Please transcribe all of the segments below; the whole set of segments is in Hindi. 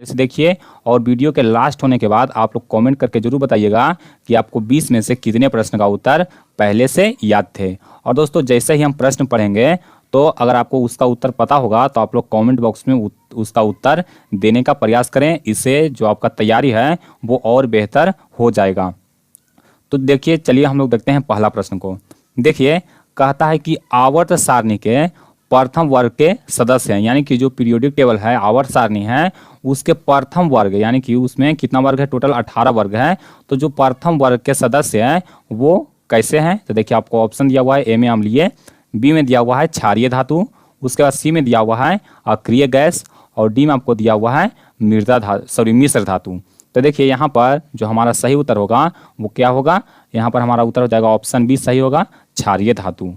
इसे देखिए और वीडियो के लास्ट होने के बाद आप लोग कमेंट करके जरूर बताइएगा कि आपको 20 में से कितने प्रश्न का उत्तर पहले से याद थे। और दोस्तों जैसे ही हम प्रश्न पढ़ेंगे तो अगर आपको उसका उत्तर पता होगा तो आप लोग कमेंट बॉक्स में उसका उत्तर देने का प्रयास करें। इससे जो आपका तैयारी है वो और बेहतर हो जाएगा। तो देखिए चलिए हम लोग देखते हैं पहला प्रश्न को। देखिए कहता है कि आवर्त सारणी के प्रथम वर्ग के सदस्य हैं, यानी कि जो पीरियोडिक टेबल है आवर्त सारणी है उसके प्रथम वर्ग, यानी कि उसमें कितना वर्ग है, टोटल 18 वर्ग है। तो जो प्रथम वर्ग के सदस्य हैं वो कैसे हैं, तो देखिए आपको ऑप्शन दिया हुआ है ए में अम्लीय, बी में दिया हुआ है क्षारीय धातु, उसके बाद सी में दिया हुआ है अक्रिय गैस और डी में आपको दिया हुआ है मिश्र धातु। तो देखिए यहाँ पर जो हमारा सही उत्तर होगा वो क्या होगा, यहाँ पर हमारा उत्तर हो जाएगा ऑप्शन बी सही होगा, क्षारीय धातु।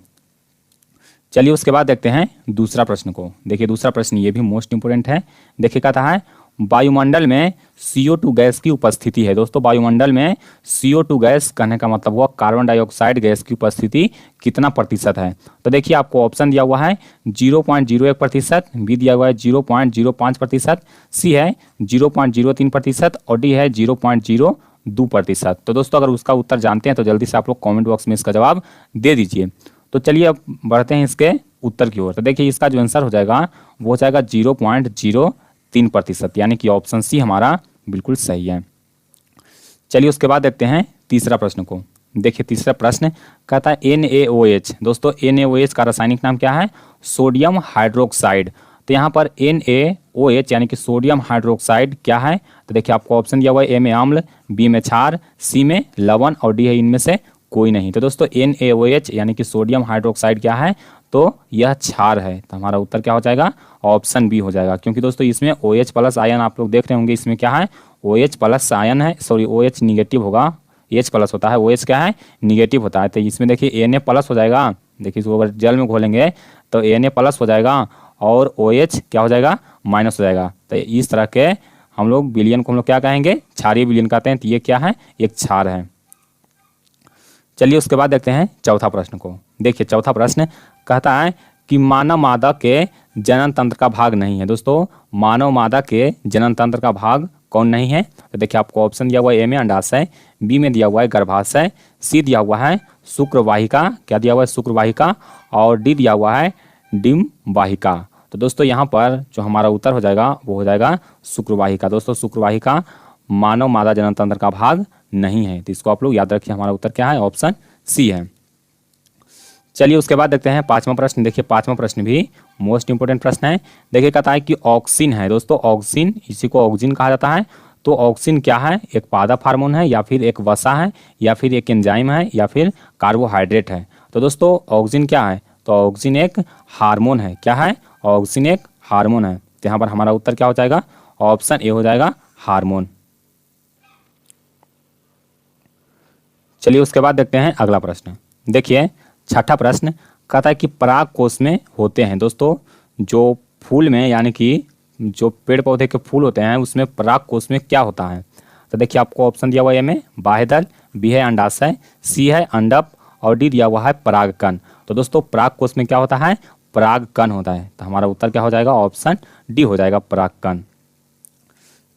चलिए उसके बाद देखते हैं दूसरा प्रश्न को। देखिए दूसरा प्रश्न ये भी मोस्ट इंपोर्टेंट है। देखिए कहता है वायुमंडल में CO2 गैस की उपस्थिति है। दोस्तों वायुमंडल में CO2 गैस कहने का मतलब हुआ कार्बन डाइऑक्साइड गैस की उपस्थिति कितना प्रतिशत है। तो देखिए आपको ऑप्शन दिया हुआ है 0.01%, बी दिया हुआ है 0.05%, सी है 0.03% और डी है 0.02%। तो दोस्तों अगर उसका उत्तर जानते हैं तो जल्दी से आप लोग कॉमेंट बॉक्स में इसका जवाब दे दीजिए। तो चलिए अब बढ़ते हैं इसके उत्तर की ओर। तो देखिए इसका जो आंसर हो जाएगा वो हो जाएगा 0.03%, यानी कि ऑप्शन सी हमारा बिल्कुल सही है। चलिए उसके बाद देखते हैं तीसरा प्रश्न को। देखिए तीसरा प्रश्न कहता है NaOH। दोस्तों NaOH का रासायनिक नाम क्या है, सोडियम हाइड्रोक्साइड। तो यहाँ पर NaOH यानी कि सोडियम हाइड्रोक्साइड क्या है, तो देखिए आपको ऑप्शन दिया हुआ है ए में अम्ल, बी में क्षार, सी में लवण और डी है इनमें से कोई नहीं। तो दोस्तों NaOH यानी कि सोडियम हाइड्रोक्साइड क्या है, तो यह क्षार है। तो हमारा उत्तर क्या हो जाएगा, ऑप्शन बी हो जाएगा। क्योंकि दोस्तों इसमें OH प्लस आयन आप लोग देख रहे होंगे, इसमें क्या है OH प्लस आयन है, सॉरी OH निगेटिव होगा, H प्लस होता है, OH क्या है निगेटिव होता है। तो इसमें देखिए Na प्लस हो जाएगा, देखिए इसको अगर जल में घोलेंगे तो Na प्लस हो जाएगा और OH क्या हो जाएगा माइनस हो जाएगा। तो इस तरह के हम लोग विलयन को हम लोग क्या कहेंगे, क्षारीय विलयन कहते हैं। तो ये क्या है, एक क्षार है। चलिए उसके बाद देखते हैं चौथा प्रश्न को। देखिए चौथा प्रश्न कहता है कि मानव मादा के जनन तंत्र का भाग नहीं है। दोस्तों मानव मादा के जनन तंत्र का भाग कौन नहीं है, तो देखिए आपको ऑप्शन दिया हुआ है ए में अंडाशय, बी में दिया हुआ है गर्भाशय, सी दिया हुआ है शुक्रवाहिका, क्या दिया हुआ है शुक्रवाहिका, और डी दिया हुआ है डिम्ब वाहिका। तो दोस्तों यहाँ पर जो हमारा उत्तर हो जाएगा वो हो जाएगा शुक्रवाहिका। दोस्तों शुक्रवाहिका मानव मादा जनन तंत्र का भाग नहीं है। तो इसको आप लोग याद रखिए, हमारा उत्तर क्या है, ऑप्शन सी है। चलिए उसके बाद देखते हैं पांचवा प्रश्न। देखिए पांचवा प्रश्न भी मोस्ट इंपोर्टेंट प्रश्न है। देखिए कहता है कि ऑक्सिन है। दोस्तों ऑक्सिन, इसी को ऑक्सिन कहा जाता है। तो ऑक्सिन क्या है, एक पादप हार्मोन है या फिर एक वसा है या फिर एक एंजाइम है या फिर कार्बोहाइड्रेट है। तो दोस्तों ऑक्सिन क्या है, तो ऑक्सिन एक हार्मोन है। क्या है, ऑक्सिन एक हार्मोन है। तो यहाँ पर हमारा उत्तर क्या हो जाएगा, ऑप्शन ए हो जाएगा हार्मोन। चलिए उसके बाद देखते हैं अगला प्रश्न। देखिए छठा प्रश्न कहता है कि पराग कोष में होते हैं। दोस्तों जो फूल में यानी कि जो पेड़ पौधे के फूल होते हैं उसमें पराग कोष में क्या होता है, तो देखिए आपको ऑप्शन दिया हुआ है ए में बाह्यदल, बी है अंडाशय, सी है अंडप और डी दिया हुआ है परागकण। तो दोस्तों पराग कोष में क्या होता है, परागकण होता है। तो हमारा उत्तर क्या हो जाएगा, ऑप्शन डी हो जाएगा परागकण।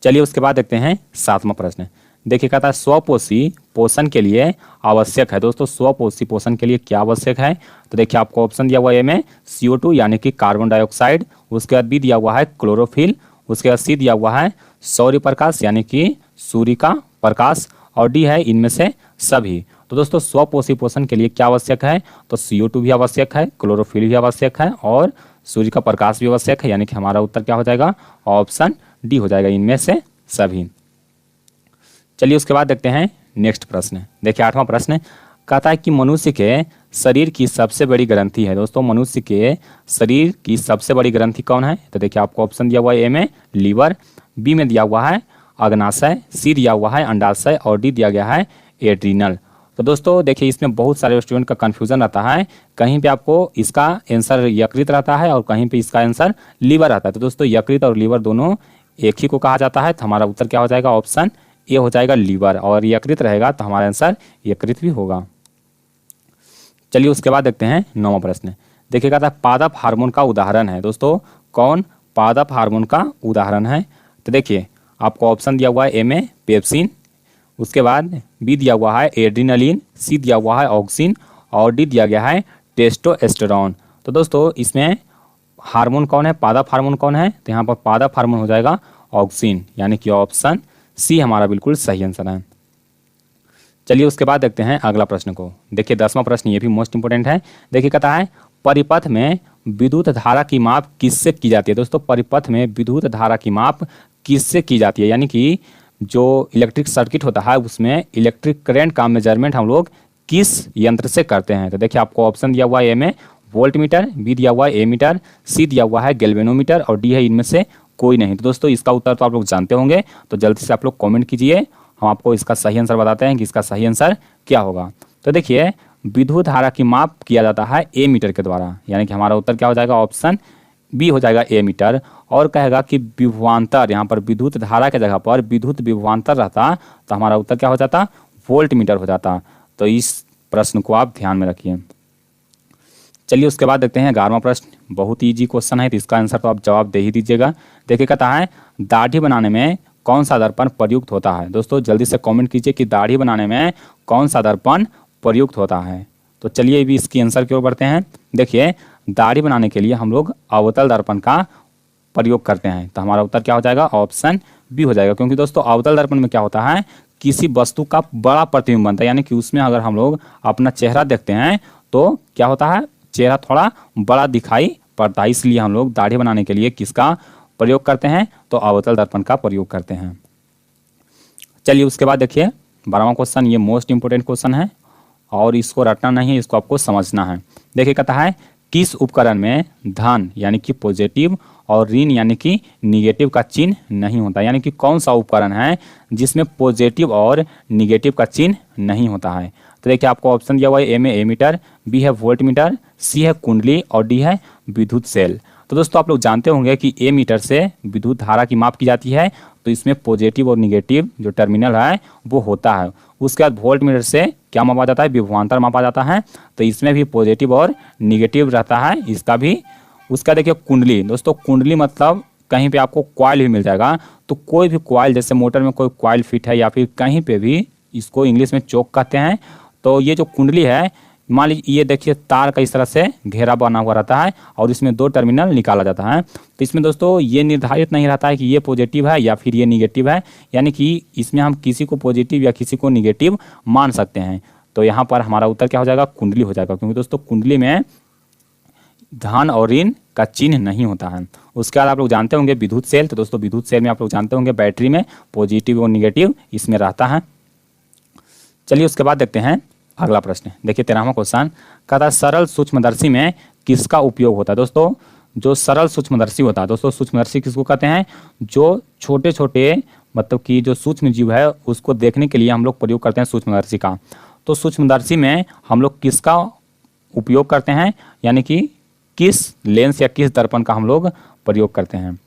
चलिए उसके बाद देखते हैं सातवां प्रश्न। देखिए कहता है स्वपोषी पोषण के लिए आवश्यक है। दोस्तों स्वपोषी पोषण के लिए क्या आवश्यक है, तो देखिए आपको ऑप्शन दिया हुआ है ए में CO2 यानी कि कार्बन डाइऑक्साइड, उसके बाद बी दिया हुआ है क्लोरोफिल, उसके बाद सी दिया हुआ है सौर्य प्रकाश यानी कि सूर्य का प्रकाश और डी है इनमें से सभी। तो दोस्तों स्वपोषी पोषण के लिए क्या आवश्यक है, तो CO2 भी आवश्यक है, क्लोरोफिल भी आवश्यक है और सूर्य का प्रकाश भी आवश्यक है। यानी कि हमारा उत्तर क्या हो जाएगा, ऑप्शन डी हो जाएगा, इनमें से सभी। चलिए उसके बाद देखते हैं नेक्स्ट प्रश्न। देखिए आठवां प्रश्न कहता है कि मनुष्य के शरीर की सबसे बड़ी ग्रंथि है। दोस्तों मनुष्य के शरीर की सबसे बड़ी ग्रंथि कौन है, तो देखिए आपको ऑप्शन दिया हुआ है ए में लीवर, बी में दिया हुआ है अग्नाशय, सी दिया हुआ है अंडाशय और डी दिया गया है एड्रीनल। तो दोस्तों देखिए इसमें बहुत सारे स्टूडेंट का कन्फ्यूजन रहता है, कहीं पे आपको इसका आंसर यकृत रहता है और कहीं पे इसका आंसर लीवर रहता है। तो दोस्तों यकृत और लीवर दोनों एक ही को कहा जाता है। तो हमारा उत्तर क्या हो जाएगा, ऑप्शन ये हो जाएगा लीवर, और यकृत रहेगा तो हमारा आंसर यकृत भी होगा। चलिए उसके बाद देखते हैं नौवां प्रश्न। देखिए कहता है पादप हार्मोन का उदाहरण है। दोस्तों कौन पादप हार्मोन का उदाहरण है, तो देखिए आपको ऑप्शन दिया हुआ है ए में पेप्सिन, उसके बाद बी दिया हुआ है एड्रीनलिन, सी दिया हुआ है ऑक्सिन और डी दिया गया है टेस्टोस्टेरोन। तो दोस्तों इसमें हार्मोन कौन है, पादप हार्मोन कौन है, तो यहाँ पर पादप हार्मोन हो जाएगा ऑक्सिन, यानी कि ऑप्शन सी हमारा बिल्कुल सही आंसर है। चलिए उसके बाद देखते हैं अगला प्रश्न को। देखिए 10वां प्रश्न, ये भी मोस्ट इंपोर्टेंट है। देखिए कहता है परिपथ में विद्युत धारा की माप किससे की जाती है। दोस्तों परिपथ में विद्युत धारा की माप किससे की जाती है, यानी कि जो इलेक्ट्रिक सर्किट होता है उसमें इलेक्ट्रिक करंट का मेजरमेंट हम लोग किस यंत्र से करते हैं। तो देखिए आपको ऑप्शन दिया हुआ है ए में वोल्ट मीटर, बी दिया हुआ है ए मीटर, सी दिया हुआ है गैल्वेनोमीटर और डी है इनमें से कोई नहीं। तो दोस्तों इसका उत्तर तो आप लोग जानते होंगे, तो जल्दी से आप लोग कमेंट कीजिए, हम आपको इसका सही आंसर बताते हैं कि इसका सही आंसर क्या होगा। तो देखिए विद्युत धारा की माप किया जाता है ए मीटर के द्वारा, यानी कि हमारा उत्तर क्या हो जाएगा, ऑप्शन बी हो जाएगा ए मीटर। और कहेगा कि विभवांतर, यहाँ पर विद्युत धारा के जगह पर विद्युत विभवांतर रहता तो हमारा उत्तर क्या हो जाता, वोल्ट मीटर हो जाता। तो इस प्रश्न को आप ध्यान में रखिए। चलिए उसके बाद देखते हैं 11वां प्रश्न, बहुत ईजी क्वेश्चन है, तो इसका आंसर तो आप जवाब दे ही दीजिएगा। देखिए कहता है दाढ़ी बनाने में कौन सा दर्पण प्रयुक्त होता है। दोस्तों जल्दी से कमेंट कीजिए कि दाढ़ी बनाने में कौन सा दर्पण प्रयुक्त होता है। तो चलिए भी इसकी आंसर की ओर बढ़ते हैं। देखिए दाढ़ी बनाने के लिए हम लोग अवतल दर्पण का प्रयोग करते हैं, तो हमारा उत्तर क्या हो जाएगा, ऑप्शन बी हो जाएगा। क्योंकि दोस्तों अवतल दर्पण में क्या होता है, किसी वस्तु का बड़ा प्रतिबिंब बनता है, यानी कि उसमें अगर हम लोग अपना चेहरा देखते हैं तो क्या होता है, चेहरा थोड़ा बड़ा दिखाई पड़ता है। इसलिए हम लोग दाढ़ी बनाने के लिए किसका प्रयोग करते हैं, तो अवतल दर्पण का प्रयोग करते हैं। चलिए उसके बाद देखिए 12वां क्वेश्चन, ये मोस्ट इंपोर्टेंट क्वेश्चन है और इसको रटना नहीं है, इसको आपको समझना है। देखिए कहता है किस उपकरण में धन यानी कि पॉजिटिव और ऋण यानी कि निगेटिव का चिन्ह नहीं होता, यानी कि कौन सा उपकरण है जिसमें पॉजिटिव और निगेटिव का चिन्ह नहीं होता है। तो देखिए आपको ऑप्शन दिया हुआ है ए में ए मीटर, बी है वोल्ट मीटर, सी है कुंडली और डी है विद्युत सेल। तो दोस्तों आप लोग जानते होंगे कि ए मीटर से विद्युत धारा की माप की जाती है, तो इसमें पॉजिटिव और निगेटिव जो टर्मिनल है वो होता है। उसके बाद वोल्ट मीटर से क्या मापा जाता है, विभवांतर मापा जाता है, तो इसमें भी पॉजिटिव और निगेटिव रहता है, इसका भी। उसका देखिए कुंडली, दोस्तों कुंडली मतलब कहीं पे आपको कॉइल भी मिल जाएगा, तो कोई भी कॉइल, जैसे मोटर में कोई कॉइल फिट है या फिर कहीं पे भी, इसको इंग्लिश में चोक कहते हैं। तो ये जो कुंडली है, मान लीजिए ये देखिए तार का इस तरह से घेरा बना हुआ रहता है और इसमें 2 टर्मिनल निकाला जाता है। तो इसमें दोस्तों ये निर्धारित नहीं रहता है कि ये पॉजिटिव है या फिर ये निगेटिव है, यानी कि इसमें हम किसी को पॉजिटिव या किसी को निगेटिव मान सकते हैं। तो यहाँ पर हमारा उत्तर क्या हो जाएगा, कुंडली हो जाएगा, क्योंकि दोस्तों कुंडली में धन और ऋण का चिन्ह नहीं होता है। उसके बाद आप लोग जानते होंगे विद्युत सेल, तो दोस्तों विद्युत सेल में आप लोग जानते होंगे बैटरी में पॉजिटिव और निगेटिव इसमें रहता है। चलिए उसके बाद देखते हैं अगला प्रश्न। देखिए 13वां क्वेश्चन कहता है सरल सूक्ष्मदर्शी में किसका उपयोग होता है। दोस्तों जो सरल सूक्ष्मदर्शी होता है, दोस्तों सूक्ष्मदर्शी किसको कहते हैं, जो छोटे छोटे मतलब कि जो सूक्ष्म जीव है उसको देखने के लिए हम लोग प्रयोग करते हैं सूक्ष्मदर्शी का। तो सूक्ष्मदर्शी में हम लोग किसका उपयोग करते हैं, यानी कि किस लेंस या किस दर्पण का हम लोग प्रयोग करते हैं।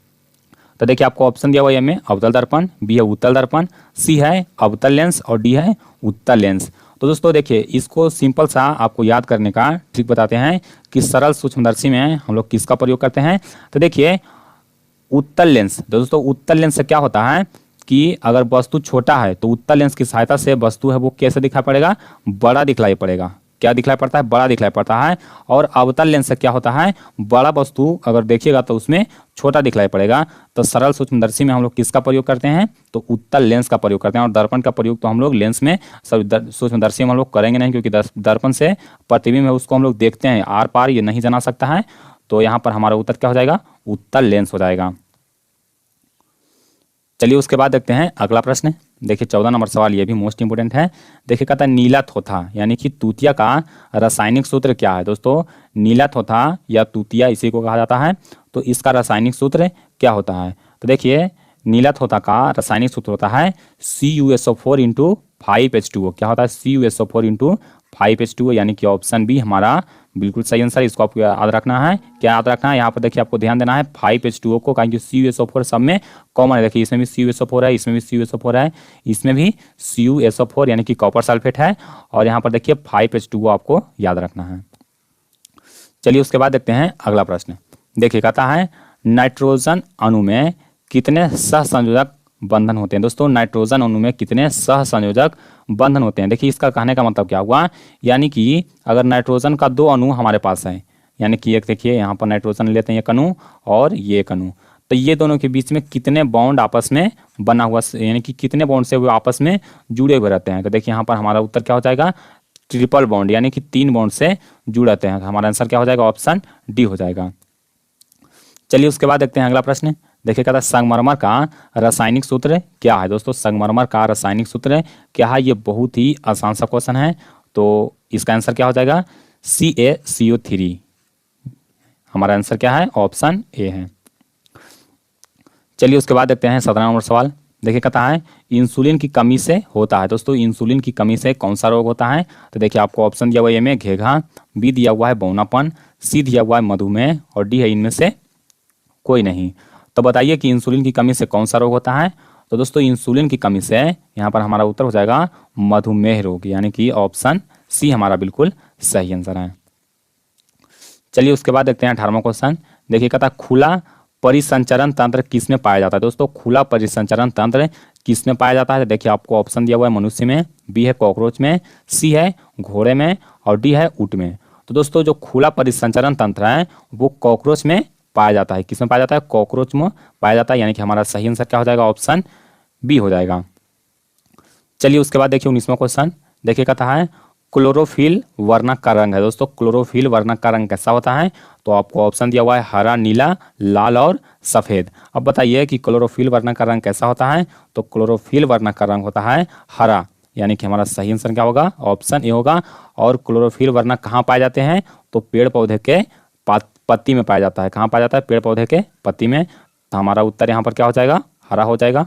तो देखिए आपको ऑप्शन दिया हुआ है में अवतल दर्पण, बी है उत्तल दर्पण, सी है अवतल लेंस और डी है उत्तल लेंस। तो दोस्तों देखिए इसको सिंपल सा आपको याद करने का ट्रिक बताते हैं कि सरल सूक्ष्मदर्शी में हम लोग किसका प्रयोग करते हैं। तो देखिए उत्तल लेंस, दोस्तों उत्तल लेंस से क्या होता है कि अगर वस्तु छोटा है तो उत्तल लेंस की सहायता से वस्तु है वो कैसे दिखाई पड़ेगा, बड़ा दिखलाई पड़ेगा। क्या दिखलाई पड़ता है, बड़ा दिखलाई पड़ता है। और अवतल लेंस से क्या होता है, बड़ा वस्तु अगर देखिएगा तो उसमें छोटा दिखलाई पड़ेगा। तो सरल सूक्ष्मदर्शी में हम लोग किसका प्रयोग करते हैं, तो उत्तल लेंस का प्रयोग करते हैं। और दर्पण का प्रयोग तो हम लोग लेंस में, सूक्ष्मदर्शी में हम लोग करेंगे नहीं, क्योंकि दर्पण से प्रतिबिंब है उसको हम लोग देखते हैं, आर पार ये नहीं जाना सकता है। तो यहाँ पर हमारा उत्तर क्या हो जाएगा, उत्तल लेंस हो जाएगा। चलिए उसके बाद देखते हैं अगला प्रश्न। देखिए 14 नंबर सवाल, ये भी मोस्ट इंपोर्टेंट है। देखिए कहता है नीला थोथा यानी कि तूतिया का रासायनिक सूत्र क्या है। दोस्तों नीला थोथा या तूतिया इसी को कहा जाता है, तो इसका रासायनिक सूत्र क्या होता है। तो देखिए नीला थोथा का रासायनिक सूत्र होता है CuSO4 × 5H2O। क्या होता है, CuSO4 × 5H2O, यानी कि ऑप्शन बी हमारा बिल्कुल सही आंसर। इसको आपको याद रखना है। क्या याद रखना है, यहाँ पर देखिए आपको ध्यान देना है 5H2O को, कारण कि CuSO4 सब में कॉमन है। देखिए इसमें भी CuSO4 है, इसमें भी CuSO4 है, इसमें भी CuSO4 यानी कि कॉपर सल्फेट है, और यहाँ पर देखिए 5H2O आपको याद रखना है। चलिए उसके बाद देखते हैं अगला प्रश्न। देखिए कहता है नाइट्रोजन अणु में कितने सहसंयोजक बंधन होते हैं। दोस्तों नाइट्रोजन अणु में कितने सहसंयोजक बंधन होते हैं? देखिए इसका कहने का मतलब क्या हुआ, यानी कि अगर नाइट्रोजन का 2 अणु हमारे पास है, यानी कि एक देखिए यहाँ पर नाइट्रोजन लेते हैं एक अणु और ये एक अणु, तो ये दोनों के बीच में कितने बॉन्ड आपस में बना हुआ, यानी कि कितने बॉन्ड से वो आपस में जुड़े हुए रहते हैं? तो देखिए यहाँ पर हमारा उत्तर क्या हो जाएगा, ट्रिपल बॉन्ड, यानी कि 3 बॉन्ड से जुड़ रहते हैं। हमारा आंसर क्या हो जाएगा, ऑप्शन डी हो जाएगा। चलिए उसके बाद देखते हैं अगला प्रश्न। देखिए कहता है संगमरमर का रासायनिक सूत्र क्या है? दोस्तों संगमरमर का रासायनिक सूत्र क्या है? ये बहुत ही आसान सा क्वेश्चन है, तो इसका आंसर क्या हो जाएगा, CaCO3। हमारा आंसर क्या है, ऑप्शन ए है। चलिए उसके बाद देखते हैं 17 नंबर सवाल। देखिए कहता है इंसुलिन की कमी से होता है। दोस्तों इंसुलिन की कमी से कौन सा रोग होता है? तो देखिए आपको ऑप्शन दिया हुआ है, ए में घेघा, बी दिया हुआ है बौनापन, सी दिया हुआ है मधुमेह और डी है इनमें से कोई नहीं। तो बताइए कि इंसुलिन की कमी से कौन सा रोग होता है? तो दोस्तों इंसुलिन की कमी से यहाँ पर हमारा उत्तर हो जाएगा मधुमेह रोग, यानी कि ऑप्शन सी हमारा बिल्कुल सही आंसर है। चलिए उसके बाद देखते हैं 18वां क्वेश्चन। देखिए कहता है खुला परिसंचरण तंत्र किस में पाया जाता है? दोस्तों खुला परिसंचरण तंत्र किस में पाया जाता है? देखिए आपको ऑप्शन दिया हुआ है मनुष्य में, बी है कॉकरोच में, सी है घोड़े में और डी है ऊँट में। तो दोस्तों जो खुला परिसंचरण तंत्र है वो कॉकरोच में पाया जाता है। किस में पाया जाता है? कॉकरोच में पाया जाता है, यानी कि हमारा सही आंसर क्या हो जाएगा, ऑप्शन बी हो जाएगा। चलिए उसके बाद देखिए 19वां क्वेश्चन। देखिए कहता है क्लोरोफिल वर्णक का रंग है। दोस्तों क्लोरोफिल वर्णक का रंग कैसा होता है? तो आपको ऑप्शन दिया हुआ है हरा, नीला, लाल और सफ़ेद। अब बताइए कि क्लोरोफिल वर्णक का रंग कैसा होता है? तो क्लोरोफिल वर्णक का रंग होता है हरा, यानी कि हमारा सही आंसर क्या होगा, ऑप्शन ए होगा। और क्लोरोफिल वर्णक कहाँ पाए जाते हैं? तो पेड़ पौधे के पत्ती में पाया जाता है। कहाँ पाया जाता है? पेड़ पौधे के पत्ती में। तो हमारा उत्तर यहाँ पर क्या हो जाएगा, हरा हो जाएगा।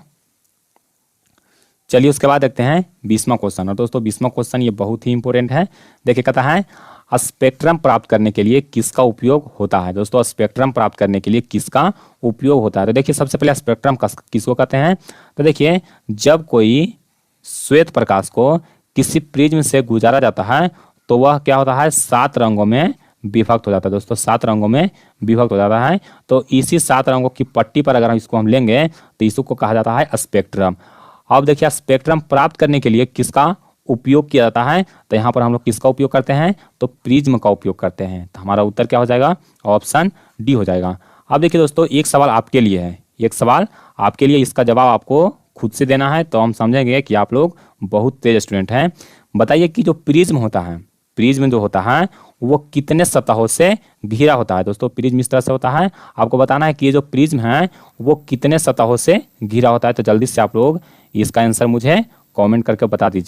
चलिए उसके बाद देखते हैं 20वां क्वेश्चन। और दोस्तों 20वां क्वेश्चन ये बहुत ही इंपॉर्टेंट है। देखिए कहता है स्पेक्ट्रम प्राप्त करने के लिए किसका उपयोग होता है? दोस्तों स्पेक्ट्रम प्राप्त करने के लिए किसका उपयोग होता है? तो देखिए सबसे पहले स्पेक्ट्रम किसको कहते हैं? तो देखिए जब कोई श्वेत प्रकाश को किसी प्रिज्म से गुजारा जाता है तो वह क्या होता है, 7 रंगों में विभक्त हो जाता है। दोस्तों 7 रंगों में विभक्त हो जाता है। तो इसी 7 रंगों की पट्टी पर अगर इसको हम लेंगे तो इसको कहा जाता है स्पेक्ट्रम। अब देखिए स्पेक्ट्रम प्राप्त करने के लिए किसका उपयोग किया जाता है? तो यहाँ पर हम लोग किसका उपयोग करते हैं? तो प्रिज्म का उपयोग करते हैं। तो हमारा उत्तर क्या हो जाएगा, ऑप्शन डी हो जाएगा। अब देखिए दोस्तों एक सवाल आपके लिए है, एक सवाल आपके लिए, इसका जवाब आपको खुद से देना है, तो हम समझेंगे कि आप लोग बहुत तेज स्टूडेंट हैं। बताइए कि जो प्रिज्म होता है, प्रिज्म जो होता है वो कितने सतहों से घिरा होता है? दोस्तों प्रिज्म इस तरह से होता है, आपको बताना है कि ये जो प्रिज्म है वो कितने सतहों से घिरा होता है। तो जल्दी से आप लोग इसका आंसर मुझे कमेंट करके बता दीजिए।